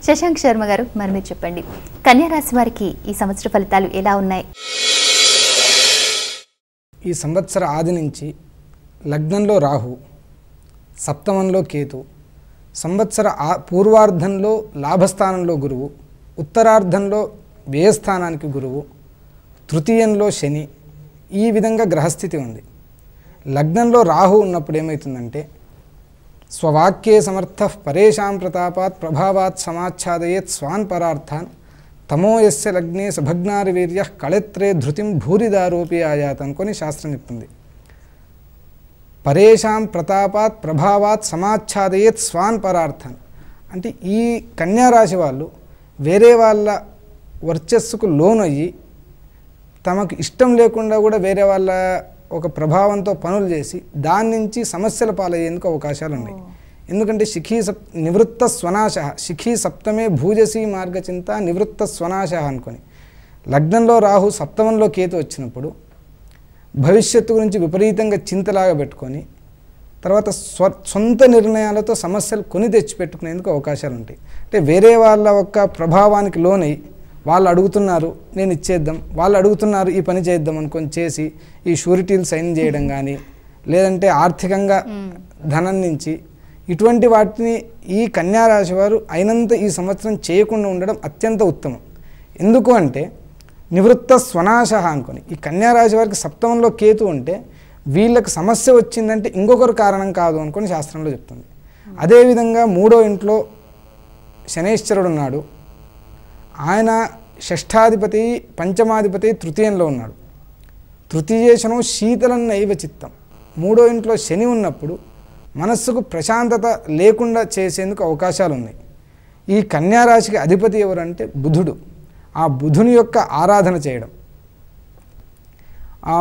శశాంక్ శర్మ గారు మరి మీరు చెప్పండి, కన్యా రాశి వారికి ఈ సంవత్సర ఫలితాలు ఎలా ఉన్నాయి? ఈ సంవత్సర ఆది నుంచి లగ్నంలో రాహు, సప్తమంలో కేతు, సంవత్సర పూర్వార్ధంలో లాభస్థానంలో గురువు, ఉత్తరార్ధంలో వ్యయస్థానానికి గురువు, తృతీయంలో శని, ఈ విధంగా గ్రహస్థితి ఉంది. లగ్నంలో రాహు ఉన్నప్పుడు ఏమవుతుందంటే స్వవాక్యే సమర్థ పరేషాం ప్రతాపాత్ ప్రభావాత్ సమాచ్ఛాదయేత్ స్వాన్ పరార్థాన్ తమోయస్య లగ్నే సభగ్నారి వీర్య కళత్రే ధృతిం భూరిదారోపి ఆయాత్ అనుకొని శాస్త్రం చెప్తుంది. పరేషాం ప్రతాపాత్ ప్రభావాత్ సమాచ్ఛాదయేత్ స్వాన్ పరార్థాన్ అంటే ఈ కన్యారాశి వాళ్ళు వేరే వాళ్ళ వర్చస్సుకు లోనయ్యి తమకు ఇష్టం లేకుండా కూడా వేరే వాళ్ళ ఒక ప్రభావంతో పనులు చేసి దాని నుంచి సమస్యల పాలయ్యేందుకు అవకాశాలు ఉన్నాయి. ఎందుకంటే నివృత్త స్వనాశ శిఖీ సప్తమే భూజసీ మార్గచింత నివృత్త స్వనాశ అనుకొని లగ్నంలో రాహు, సప్తమంలో కేతు వచ్చినప్పుడు భవిష్యత్తు గురించి విపరీతంగా చింతలాగా పెట్టుకొని తర్వాత సొంత నిర్ణయాలతో సమస్యలు కొని తెచ్చిపెట్టుకునేందుకు అవకాశాలు ఉంటాయి. అంటే వేరే వాళ్ళ యొక్క ప్రభావానికి లోనై వాళ్ళు అడుగుతున్నారు నేను ఇచ్చేద్దాం, వాళ్ళు అడుగుతున్నారు ఈ పని చేద్దాం అనుకొని చేసి ఈ షూరిటీలు సైన్ చేయడం కానీ లేదంటే ఆర్థికంగా ధనం నుంచి ఇటువంటి వాటిని ఈ కన్యారాశి వారు అయినంత ఈ సంవత్సరం చేయకుండా ఉండడం అత్యంత ఉత్తమం. ఎందుకు అంటే నివృత్త స్వనాశ అనుకొని ఈ కన్యారాశి వారికి సప్తమంలో కేతు ఉంటే వీళ్ళకి సమస్య వచ్చిందంటే ఇంకొకరు కారణం కాదు అనుకొని శాస్త్రంలో చెప్తుంది. అదేవిధంగా మూడో ఇంట్లో శనైశ్వరుడు ఉన్నాడు, ఆయన షష్ఠాధిపతి పంచమాధిపతి తృతీయంలో ఉన్నాడు. తృతీయేశనం శీతలం నైవ చిత్తం. మూడో ఇంట్లో శని ఉన్నప్పుడు మనస్సుకు ప్రశాంతత లేకుండా చేసేందుకు అవకాశాలు ఉన్నాయి. ఈ కన్యారాశికి అధిపతి ఎవరంటే బుధుడు. ఆ బుధుని యొక్క ఆరాధన చేయడం, ఆ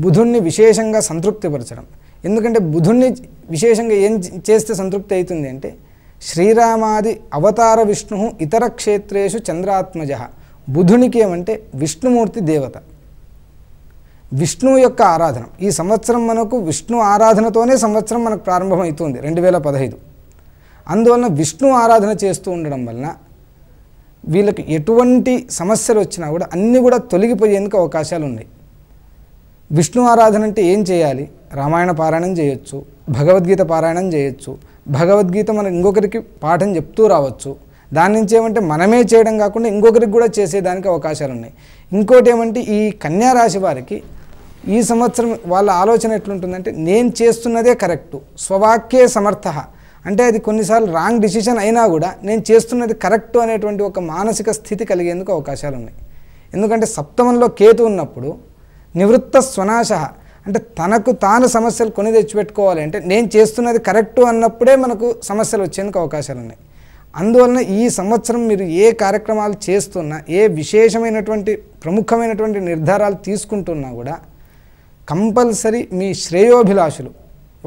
బుధుణ్ణి విశేషంగా సంతృప్తిపరచడం. ఎందుకంటే బుధుణ్ణి విశేషంగా ఏం చేస్తే సంతృప్తి అవుతుంది అంటే శ్రీరామాది అవతార విష్ణు ఇతర క్షేత్రేషు చంద్రాత్మజ. బుధునికి ఏమంటే విష్ణుమూర్తి దేవత, విష్ణువు యొక్క ఆరాధన. ఈ సంవత్సరం మనకు విష్ణు ఆరాధనతోనే సంవత్సరం మనకు ప్రారంభమవుతుంది 2015. అందువలన విష్ణు ఆరాధన చేస్తూ ఉండడం వలన వీళ్ళకి ఎటువంటి సమస్యలు వచ్చినా కూడా అన్నీ కూడా తొలగిపోయేందుకు అవకాశాలు ఉన్నాయి. విష్ణు ఆరాధన అంటే ఏం చేయాలి? రామాయణ పారాయణం చేయొచ్చు, భగవద్గీత పారాయణం చేయొచ్చు, భగవద్గీత మనం ఇంకొకరికి పాఠం చెప్తూ రావచ్చు. దాని నుంచి ఏమంటే మనమే చేయడం కాకుండా ఇంకొకరికి కూడా చేసేదానికి అవకాశాలు ఉన్నాయి. ఇంకోటి ఏమంటే ఈ కన్యారాశి వారికి ఈ సంవత్సరం వాళ్ళ ఆలోచన ఎట్లుంటుందంటే నేను చేస్తున్నదే కరెక్టు, స్వవాక్యే సమర్థ అంటే అది కొన్నిసార్లు రాంగ్ డిసిషన్ అయినా కూడా నేను చేస్తున్నది కరెక్టు అనేటువంటి ఒక మానసిక స్థితి కలిగేందుకు అవకాశాలు ఉన్నాయి. ఎందుకంటే సప్తమంలో కేతు ఉన్నప్పుడు నివృత్త స్వనాశ అంటే తనకు తాను సమస్యలు కొని తెచ్చిపెట్టుకోవాలి అంటే నేను చేస్తున్నది కరెక్టు అన్నప్పుడే మనకు సమస్యలు వచ్చేందుకు అవకాశాలు ఉన్నాయి. అందువలన ఈ సంవత్సరం మీరు ఏ కార్యక్రమాలు చేస్తున్నా, ఏ విశేషమైనటువంటి ప్రముఖమైనటువంటి నిర్ధారాలు తీసుకుంటున్నా కూడా కంపల్సరీ మీ శ్రేయోభిలాషులు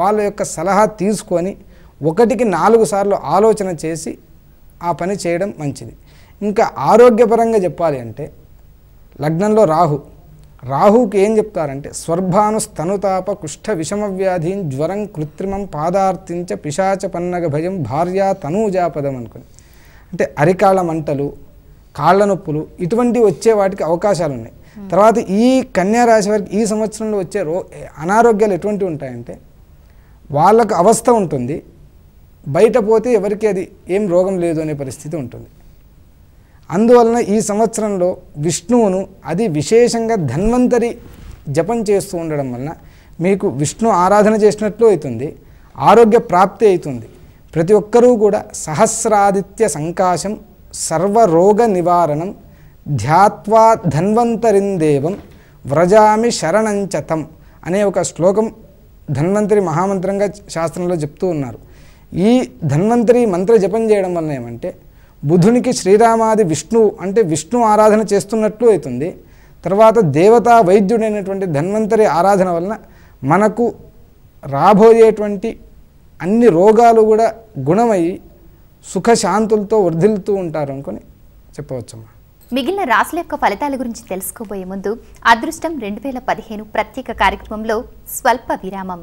వాళ్ళ యొక్క సలహా తీసుకొని 1కి 4 సార్లు ఆలోచన చేసి ఆ పని చేయడం మంచిది. ఇంకా ఆరోగ్యపరంగా చెప్పాలి అంటే లగ్నంలో రాహుకి ఏం చెప్తారంటే స్వర్భాను స్తనుతాప కుష్ఠ విషమవ్యాధీన్ జ్వరం కృత్రిమం పాదార్థించ పిశాచ పన్నగ భయం భార్యా తనూజాపదం అనుకుని అంటే అరికాళ్ళ మంటలు, కాళ్ళ నొప్పులు ఇటువంటివి వచ్చే వాటికి అవకాశాలు ఉన్నాయి. తర్వాత ఈ కన్యారాశి వారికి ఈ సంవత్సరంలో వచ్చే అనారోగ్యాలు ఎటువంటివి ఉంటాయంటే వాళ్ళకు అవస్థ ఉంటుంది, బయట పోతే ఎవరికి అది ఏం రోగం లేదు అనే పరిస్థితి ఉంటుంది. అందువలన ఈ సంవత్సరంలో విష్ణువును అది విశేషంగా ధన్వంతరి జపం చేస్తూ ఉండడం వలన మీకు విష్ణు ఆరాధన చేసినట్లు అవుతుంది, ఆరోగ్య ప్రాప్తి అవుతుంది. ప్రతి ఒక్కరూ కూడా సహస్రాదిత్య సంకాశం సర్వరోగ నివారణం ధ్యాత్వా ధన్వంతరిందేవం వ్రజామి శరణంచతం అనే ఒక శ్లోకం ధన్వంతరి మహామంత్రంగా శాస్త్రంలో చెప్తూ ఉన్నారు. ఈ ధన్వంతరి మంత్ర జపం చేయడం వలన ఏమంటే బుధునికి శ్రీరామాది విష్ణువు అంటే విష్ణు ఆరాధన చేస్తున్నట్లు అవుతుంది. తర్వాత దేవతా వైద్యుడైనటువంటి ధన్వంతరి ఆరాధన వలన మనకు రాబోయేటువంటి అన్ని రోగాలు కూడా గుణమయ్యి సుఖశాంతులతో వర్ధిల్లుతూ ఉంటారు అనుకొని చెప్పవచ్చమ్మా. మిగిలిన రాశుల యొక్క ఫలితాల గురించి తెలుసుకోబోయే ముందు అదృష్టం 2015 ప్రత్యేక కార్యక్రమంలో స్వల్ప విరామం.